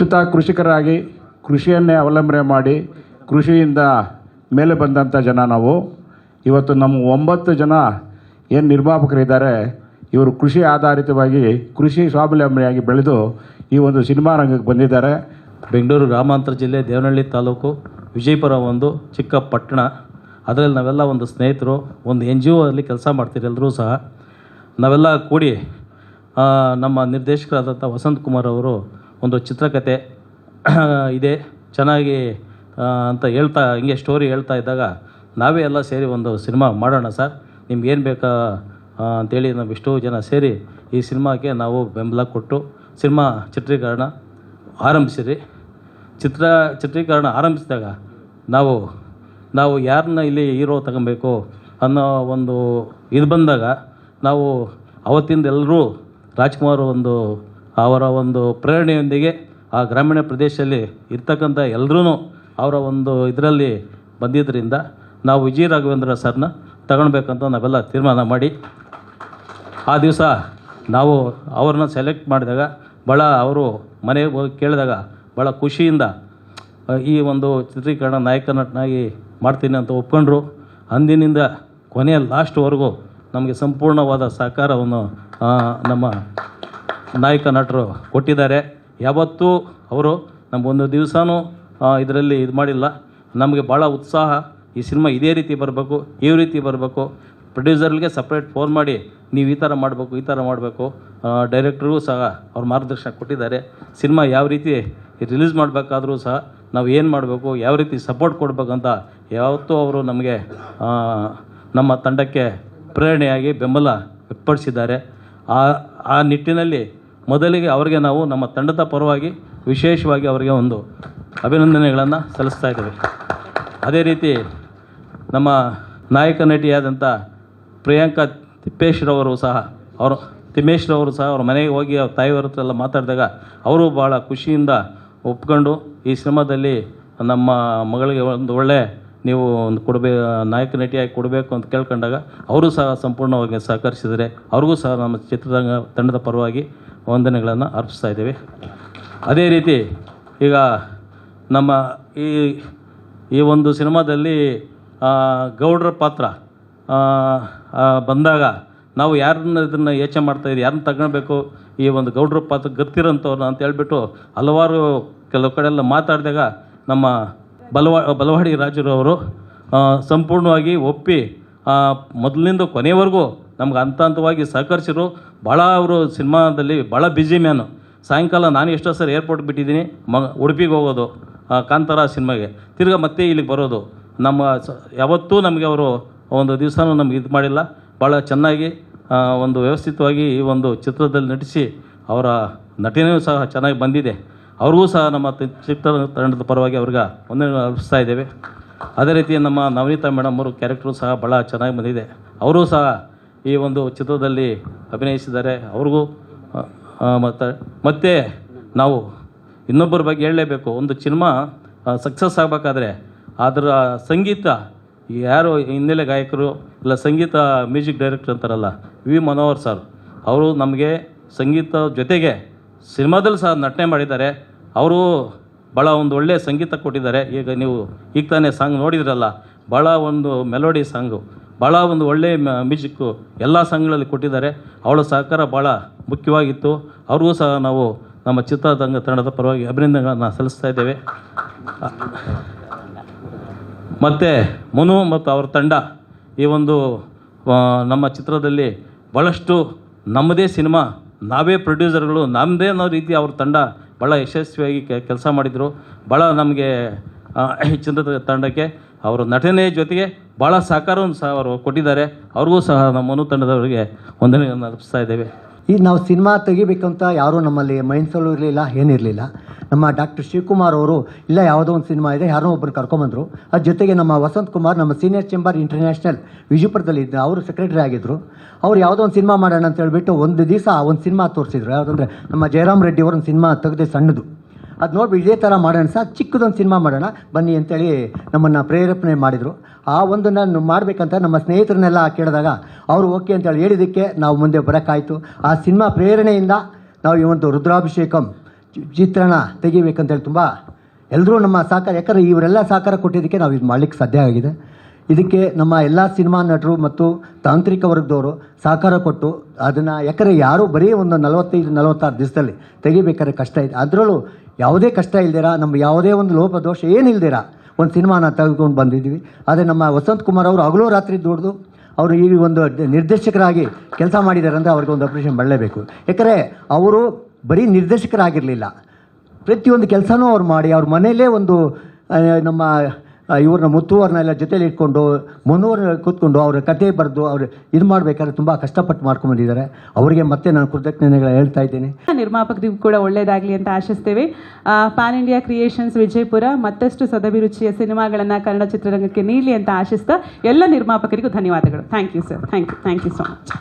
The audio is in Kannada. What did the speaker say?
ಹುಟ್ಟುತ್ತಾ ಕೃಷಿಕರಾಗಿ ಕೃಷಿಯನ್ನೇ ಅವಲಂಬನೆ ಮಾಡಿ ಕೃಷಿಯಿಂದ ಮೇಲೆ ಬಂದಂಥ ಜನ ನಾವು. ಇವತ್ತು ನಮ್ಮ 9 ಜನ ಏನು ನಿರ್ಮಾಪಕರಿದ್ದಾರೆ, ಇವರು ಕೃಷಿ ಆಧಾರಿತವಾಗಿ ಕೃಷಿ ಸ್ವಾವಲಂಬಿಯಾಗಿ ಬೆಳೆದು ಈ ಒಂದು ಸಿನಿಮಾ ರಂಗಕ್ಕೆ ಬಂದಿದ್ದಾರೆ. ಬೆಂಗಳೂರು ಗ್ರಾಮಾಂತರ ಜಿಲ್ಲೆ ದೇವನಹಳ್ಳಿ ತಾಲೂಕು ವಿಜಯಪುರ ಒಂದು ಚಿಕ್ಕ ಪಟ್ಟಣ. ಅದರಲ್ಲಿ ನಾವೆಲ್ಲ ಒಂದು ಸ್ನೇಹಿತರು ಒಂದು NGO ಅಲ್ಲಿ ಕೆಲಸ ಮಾಡ್ತೀರಿ. ಎಲ್ಲರೂ ಸಹ ನಾವೆಲ್ಲ ಕೂಡಿ ನಮ್ಮ ನಿರ್ದೇಶಕರಾದಂಥ ವಸಂತ್ ಕುಮಾರ್ ಅವರು ಒಂದು ಚಿತ್ರಕಥೆ ಇದೆ ಚೆನ್ನಾಗಿ ಅಂತ ಹಿಂಗೆ ಸ್ಟೋರಿ ಹೇಳ್ತಾ ಇದ್ದಾಗ ನಾವೇ ಎಲ್ಲ ಸೇರಿ ಒಂದು ಸಿನಿಮಾ ಮಾಡೋಣ ಸರ್, ನಿಮ್ಗೇನು ಬೇಕಾ ಅಂಥೇಳಿ ನಾವು ಎಷ್ಟೋ ಜನ ಸೇರಿ ಈ ಸಿನಿಮಾಕ್ಕೆ ನಾವು ಬೆಂಬಲ ಕೊಟ್ಟು ಸಿನಿಮಾ ಚಿತ್ರೀಕರಣ ಆರಂಭಿಸಿರಿ. ಚಿತ್ರೀಕರಣ ಆರಂಭಿಸಿದಾಗ ನಾವು ಯಾರನ್ನ ಇಲ್ಲಿ ಹೀರೋ ತಗೊಬೇಕು ಅನ್ನೋ ಒಂದು ಇದು ಬಂದಾಗ ನಾವು ಅವತ್ತಿಂದ ಎಲ್ಲರೂ ರಾಜ್ಕುಮಾರ್ ಅವರ ಒಂದು ಪ್ರೇರಣೆಯೊಂದಿಗೆ ಆ ಗ್ರಾಮೀಣ ಪ್ರದೇಶದಲ್ಲಿ ಇರ್ತಕ್ಕಂಥ ಎಲ್ಲರೂ ಅವರ ಒಂದು ಇದರಲ್ಲಿ ಬಂದಿದ್ದರಿಂದ ನಾವು ವಿಜಯ ರಾಘವೇಂದ್ರ ಸರ್ನ ತಗೊಳ್ಬೇಕಂತ ನಾವೆಲ್ಲ ತೀರ್ಮಾನ ಮಾಡಿ ಆ ದಿವಸ ನಾವು ಅವ್ರನ್ನ ಸೆಲೆಕ್ಟ್ ಮಾಡಿದಾಗ ಭಾಳ ಅವರು ಮನೆಗೆ ಹೋಗಿ ಕೇಳಿದಾಗ ಭಾಳ ಖುಷಿಯಿಂದ ಈ ಒಂದು ಚಿತ್ರೀಕರಣ ನಾಯಕ ನಟನಾಗಿ ಮಾಡ್ತೀನಿ ಅಂತ ಒಪ್ಕೊಂಡ್ರು. ಅಂದಿನಿಂದ ಕೊನೆಯ ಲಾಸ್ಟ್ವರೆಗೂ ನಮಗೆ ಸಂಪೂರ್ಣವಾದ ಸಹಕಾರವನ್ನು ನಮ್ಮ ನಾಯಕ ನಟರು ಕೊಟ್ಟಿದ್ದಾರೆ. ಯಾವತ್ತೂ ಅವರು ನಮಗೊಂದು ದಿವಸನೂ ಇದರಲ್ಲಿ ಇದು ಮಾಡಿಲ್ಲ. ನಮಗೆ ಭಾಳ ಉತ್ಸಾಹ, ಈ ಸಿನಿಮಾ ಇದೇ ರೀತಿ ಬರಬೇಕು, ಈ ರೀತಿ ಬರಬೇಕು. ಪ್ರೊಡ್ಯೂಸರ್ಗೆ ಸಪ್ರೇಟ್ ಫೋನ್ ಮಾಡಿ ನೀವು ಈ ಥರ ಮಾಡಬೇಕು ಡೈರೆಕ್ಟ್ರಿಗೂ ಸಹ ಅವ್ರ ಮಾರ್ಗದರ್ಶನ ಕೊಟ್ಟಿದ್ದಾರೆ. ಸಿನಿಮಾ ಯಾವ ರೀತಿ ರಿಲೀಸ್ ಮಾಡಬೇಕಾದ್ರೂ ಸಹ ನಾವು ಏನು ಮಾಡಬೇಕು, ಯಾವ ರೀತಿ ಸಪೋರ್ಟ್ ಕೊಡಬೇಕಂತ ಯಾವತ್ತೂ ಅವರು ನಮಗೆ ನಮ್ಮ ತಂಡಕ್ಕೆ ಪ್ರೇರಣೆಯಾಗಿ ಬೆಂಬಲ ವ್ಯಕ್ತಪಡಿಸಿದ್ದಾರೆ. ಆ ನಿಟ್ಟಿನಲ್ಲಿ ಮೊದಲಿಗೆ ಅವರಿಗೆ ನಾವು ನಮ್ಮ ತಂಡದ ಪರವಾಗಿ ವಿಶೇಷವಾಗಿ ಅವರಿಗೆ ಒಂದು ಅಭಿನಂದನೆಗಳನ್ನು ಸಲ್ಲಿಸ್ತಾ ಇದ್ದೇವೆ. ಅದೇ ರೀತಿ ನಮ್ಮ ನಾಯಕ ನಟಿಯಾದಂಥ ಪ್ರಿಯಾಂಕಾ ತಿಮ್ಮೇಶ್ರವರು ಸಹ ಅವ್ರ ಮನೆಗೆ ಹೋಗಿ ಅವ್ರ ತಾಯಿಯವ್ರ ಹತ್ರ ಎಲ್ಲ ಮಾತಾಡಿದಾಗ ಅವರು ಭಾಳ ಖುಷಿಯಿಂದ ಒಪ್ಕೊಂಡು ಈ ಸಿನಿಮಾದಲ್ಲಿ ನಮ್ಮ ಮಗಳಿಗೆ ಒಂದು ಒಳ್ಳೆ ನೀವು ಒಂದು ನಾಯಕ ನಟಿಯಾಗಿ ಕೊಡಬೇಕು ಅಂತ ಕೇಳ್ಕೊಂಡಾಗ ಅವರು ಸಹ ಸಂಪೂರ್ಣವಾಗಿ ಸಹಕರಿಸಿದರೆ ಅವ್ರಿಗೂ ಸಹ ನಮ್ಮ ಚಿತ್ರರಂಗ ತಂಡದ ಪರವಾಗಿ ವಂದನೆಗಳನ್ನು ಅರ್ಪಿಸ್ತಾ ಇದ್ದೇವೆ. ಅದೇ ರೀತಿ ಈಗ ನಮ್ಮ ಈ ಒಂದು ಸಿನಿಮಾದಲ್ಲಿ ಗೌಡ್ರ ಪಾತ್ರ ಬಂದಾಗ ನಾವು ಇದನ್ನು ಯೋಚನೆ ಮಾಡ್ತಾಯಿದ್ದೀವಿ, ಯಾರನ್ನ ತಗೊಳ್ಬೇಕು ಈ ಒಂದು ಗೌಡ್ರ ಪಾತ್ರ ಗೊತ್ತಿರೋಂಥವ್ರನ್ನ ಅಂತ ಹೇಳ್ಬಿಟ್ಟು ಹಲವಾರು ಕೆಲವು ಕಡೆ ಎಲ್ಲ ಮಾತಾಡಿದಾಗ ನಮ್ಮ ಬಲವಾಡಿ ರಾಜರವರು ಸಂಪೂರ್ಣವಾಗಿ ಒಪ್ಪಿ ಮೊದಲಿಂದ ಕೊನೆಯವರೆಗೂ ನಮ್ಗೆ ಹಂತವಾಗಿ ಸಹಕರಿಸಿರು. ಭಾಳ ಅವರು ಸಿನಿಮಾದಲ್ಲಿ ಭಾಳ ಬ್ಯುಸಿ ಮ್ಯಾನು. ಸಾಯಂಕಾಲ ನಾನು ಎಷ್ಟೋ ಸರಿ ಏರ್ಪೋರ್ಟ್ ಬಿಟ್ಟಿದ್ದೀನಿ, ಉಡುಪಿಗೆ ಹೋಗೋದು ಕಾಂತಾರ ಸಿನಿಮಾಗೆ, ತಿರ್ಗಿ ಮತ್ತೆ ಇಲ್ಲಿಗೆ ಬರೋದು. ಯಾವತ್ತೂ ನಮಗೆ ಅವರು ಒಂದು ದಿವಸನೂ ನಮ್ಗೆ ಇದು ಮಾಡಿಲ್ಲ. ಭಾಳ ಚೆನ್ನಾಗಿ ಒಂದು ವ್ಯವಸ್ಥಿತವಾಗಿ ಈ ಒಂದು ಚಿತ್ರದಲ್ಲಿ ನಟಿಸಿ ಅವರ ನಟನೆಯೂ ಸಹ ಚೆನ್ನಾಗಿ ಬಂದಿದೆ. ಅವ್ರಿಗೂ ಸಹ ನಮ್ಮ ಚಿತ್ರ ತಂಡದ ಪರವಾಗಿ ಅವ್ರಿಗೆ ವಂದನೆಗಳನ್ನು ಅರ್ಪಿಸ್ತಾ ಇದ್ದೇವೆ. ಅದೇ ರೀತಿ ನಮ್ಮ ನವನೀತಾ ಮೇಡಮ್ ಅವರು ಕ್ಯಾರೆಕ್ಟ್ರು ಸಹ ಭಾಳ ಚೆನ್ನಾಗಿ ಬಂದಿದೆ. ಅವರೂ ಸಹ ಈ ಒಂದು ಚಿತ್ರದಲ್ಲಿ ಅಭಿನಯಿಸಿದ್ದಾರೆ. ಅವ್ರಿಗೂ ಮತ್ತು ನಾವು ಇನ್ನೊಬ್ಬರ ಬಗ್ಗೆ ಹೇಳಲೇಬೇಕು. ಒಂದು ಸಿನಿಮಾ ಸಕ್ಸಸ್ ಆಗಬೇಕಾದ್ರೆ ಅದರ ಸಂಗೀತ ಯಾರು ಹಿನ್ನೆಲೆ ಗಾಯಕರು ಇಲ್ಲ ಸಂಗೀತ ಮ್ಯೂಸಿಕ್ ಡೈರೆಕ್ಟರ್ ಅಂತಾರಲ್ಲ, ವಿ ಮನೋಹರ್ ಸರ್ ಅವರು ನಮಗೆ ಸಂಗೀತ ಜೊತೆಗೆ ಸಿನಿಮಾದಲ್ಲಿ ಸಹ ನಟನೆ ಮಾಡಿದ್ದಾರೆ. ಅವರು ಭಾಳ ಒಂದು ಒಳ್ಳೆಯ ಸಂಗೀತ ಕೊಟ್ಟಿದ್ದಾರೆ. ಈಗ ತಾನೇ ಸಾಂಗ್ ನೋಡಿದ್ರಲ್ಲ, ಭಾಳ ಒಂದು ಮೆಲೋಡಿ ಸಾಂಗು, ಭಾಳ ಒಂದು ಒಳ್ಳೆಯ ಮ್ಯೂಸಿಕ್ಕು ಎಲ್ಲ ಸಾಂಗ್ಗಳಲ್ಲಿ ಕೊಟ್ಟಿದ್ದಾರೆ. ಅವಳ ಸಹಕಾರ ಭಾಳ ಮುಖ್ಯವಾಗಿತ್ತು. ಅವ್ರಿಗೂ ಸಹ ನಾವು ನಮ್ಮ ಚಿತ್ರರಂಗ ತಂಡದ ಪರವಾಗಿ ಅಭಿನಂದನೆಗಳನ್ನು ಸಲ್ಲಿಸ್ತಾ ಇದ್ದೇವೆ. ಮತ್ತು ಮನು ಮತ್ತು ಅವ್ರ ತಂಡ ಈ ಒಂದು ನಮ್ಮ ಚಿತ್ರದಲ್ಲಿ ಭಾಳಷ್ಟು ನಮ್ಮದೇ ಸಿನಿಮಾ, ನಾವೇ ಪ್ರೊಡ್ಯೂಸರ್ಗಳು, ನಮ್ಮದೇ ಅನ್ನೋ ರೀತಿ ಅವ್ರ ತಂಡ ಭಾಳ ಯಶಸ್ವಿಯಾಗಿ ಕೆಲಸ ಮಾಡಿದರು. ಭಾಳ ನಮಗೆ ಈ ಚಿತ್ರದ ತಂಡಕ್ಕೆ ಅವರ ನಟನೆ ಜೊತೆಗೆ ಭಾಳ ಸಹಕಾರವನ್ನು ಸಹ ಅವರು ಕೊಟ್ಟಿದ್ದಾರೆ. ಅವ್ರಿಗೂ ಸಹ ನಮ್ಮ ಮನು ತಂಡದವರಿಗೆ ವಂದನೆಗಳನ್ನು ಅರ್ಪಿಸ್ತಾ ಇದ್ದೇವೆ. ಈಗ ನಾವು ಸಿನಿಮಾ ತೆಗಿಬೇಕಂತ ಯಾರೂ ನಮ್ಮಲ್ಲಿ ಮೈಂಡ್ಸಲ್ಲೂ ಇರಲಿಲ್ಲ, ಏನಿರಲಿಲ್ಲ. ನಮ್ಮ ಡಾಕ್ಟರ್ ಶಿವಕುಮಾರ್ ಅವರು ಇಲ್ಲ ಯಾವುದೋ ಒಂದು ಸಿನಿಮಾ ಇದೆ, ಯಾರೋ ಒಬ್ಬರು ಕರ್ಕೊಂಬಂದರು. ಅದ್ರ ಜೊತೆಗೆ ನಮ್ಮ ವಸಂತ್ ಕುಮಾರ್ ನಮ್ಮ ಸೀನಿಯರ್ ಚೇಂಬರ್ ಇಂಟರ್ನ್ಯಾಷನಲ್ ವಿಜಯಪುರದಲ್ಲಿ ಇದ್ದ ಅವರು ಸೆಕ್ರೆಟರಿ ಆಗಿದ್ದರು. ಅವ್ರು ಯಾವುದೋ ಒಂದು ಸಿನಿಮಾ ಮಾಡೋಣ ಅಂತ ಹೇಳ್ಬಿಟ್ಟು ಒಂದು ದಿವಸ ಒಂದು ಸಿನಿಮಾ ತೋರಿಸಿದ್ರು. ಯಾವುದಂದರೆ ನಮ್ಮ ಜಯರಾಮ್ ರೆಡ್ಡಿ ಅವರೊಂದು ಸಿನಿಮಾ ತೆಗೆದು ಸಣ್ಣದು, ಅದು ನೋಡ್ಬಿಟ್ಟು ಇದೇ ಥರ ಮಾಡೋಣ ಸರ್, ಚಿಕ್ಕದೊಂದು ಸಿನಿಮಾ ಮಾಡೋಣ ಬನ್ನಿ ಅಂತೇಳಿ ನಮ್ಮನ್ನು ಪ್ರೇರೇಪಣೆ ಮಾಡಿದರು. ಆ ಒಂದನ್ನು ಮಾಡಬೇಕಂತ ನಮ್ಮ ಸ್ನೇಹಿತರನ್ನೆಲ್ಲ ಕೇಳಿದಾಗ ಅವರು ಓಕೆ ಅಂತೇಳಿ ಹೇಳಿದ್ದಕ್ಕೆ ನಾವು ಮುಂದೆ ಬರೋಕ್ಕಾಯಿತು. ಆ ಸಿನಿಮಾ ಪ್ರೇರಣೆಯಿಂದ ನಾವು ಈ ಒಂದು ರುದ್ರಾಭಿಷೇಕಂ ಚಿತ್ರಣ ತೆಗಿಬೇಕಂತೇಳಿ ತುಂಬ ಎಲ್ಲರೂ ನಮ್ಮ ಸಹಕಾರ, ಯಾಕಂದರೆ ಇವರೆಲ್ಲ ಸಹಕಾರ ಕೊಟ್ಟಿದ್ದಕ್ಕೆ ನಾವು ಇದು ಮಾಡಲಿಕ್ಕೆ ಸಾಧ್ಯ ಆಗಿದೆ. ಇದಕ್ಕೆ ನಮ್ಮ ಎಲ್ಲ ಸಿನಿಮಾ ನಟರು ಮತ್ತು ತಾಂತ್ರಿಕ ವರ್ಗದವರು ಸಹಕಾರ ಕೊಟ್ಟು ಅದನ್ನು, ಯಾಕಂದರೆ ಯಾರೂ ಬರೀ ಒಂದು 45-46 ದಿವಸದಲ್ಲಿ ತೆಗಿಬೇಕಾದ್ರೆ ಕಷ್ಟ ಇದೆ. ಅದರಲ್ಲೂ ಯಾವುದೇ ಕಷ್ಟ ಇಲ್ದಿರ, ನಮ್ಮ ಯಾವುದೇ ಒಂದು ಲೋಪದೋಷ ಏನಿಲ್ದಿರ ಒಂದು ಸಿನಿಮಾನ ತೆಗೆದುಕೊಂಡು ಬಂದಿದ್ದೀವಿ. ಆದರೆ ನಮ್ಮ ವಸಂತ್ ಕುಮಾರ್ ಅವರು ಹಗಲು ರಾತ್ರಿ ದುಡಿದು ಅವರು ಈ ಒಂದು ನಿರ್ದೇಶಕರಾಗಿ ಕೆಲಸ ಮಾಡಿದ್ದಾರೆ ಅಂದರೆ ಅವ್ರಿಗೆ ಒಂದು ಅಪ್ರಿಷಿಯೇಷನ್ ಮಾಡಲೇಬೇಕು. ಯಾಕಂದರೆ ಅವರು ಬರೀ ನಿರ್ದೇಶಕರಾಗಿರಲಿಲ್ಲ, ಪ್ರತಿಯೊಂದು ಕೆಲಸನೂ ಅವ್ರು ಮಾಡಿ ಅವ್ರ ಮನೆಯಲ್ಲೇ ಒಂದು ನಮ್ಮ ಇವ್ರನ್ನ ಮುತ್ತು ಅವ್ರನ್ನೆಲ್ಲ ಜೊತೆಲಿ ಇಟ್ಕೊಂಡು ಮುನ್ನೂರು ಕೂತ್ಕೊಂಡು ಅವ್ರ ಕತೆ ಬರೆದು ಅವ್ರು ಇದು ಮಾಡಬೇಕಾದ್ರೆ ತುಂಬ ಕಷ್ಟಪಟ್ಟು ಮಾಡ್ಕೊಂಡ್ಬಂದಿದ್ದಾರೆ. ಅವರಿಗೆ ಮತ್ತೆ ನಾನು ಕೃತಜ್ಞತೆಗಳು ಹೇಳ್ತಾ ಇದ್ದೀನಿ. ನಿರ್ಮಾಪಕರಿಗೂ ಕೂಡ ಒಳ್ಳೆಯದಾಗಲಿ ಅಂತ ಆಶಿಸ್ತೇವೆ. ಪ್ಯಾನ್ ಇಂಡಿಯಾ ಕ್ರಿಯೇಷನ್ಸ್ ವಿಜಯಪುರ ಮತ್ತಷ್ಟು ಸದಭಿರುಚಿಯ ಸಿನಿಮಾಗಳನ್ನು ಕನ್ನಡ ಚಿತ್ರರಂಗಕ್ಕೆ ನೀಡಲಿ ಅಂತ ಆಶಿಸ್ತಾ ಎಲ್ಲ ನಿರ್ಮಾಪಕರಿಗೂ ಧನ್ಯವಾದಗಳು. Thank you sir, thank you so much.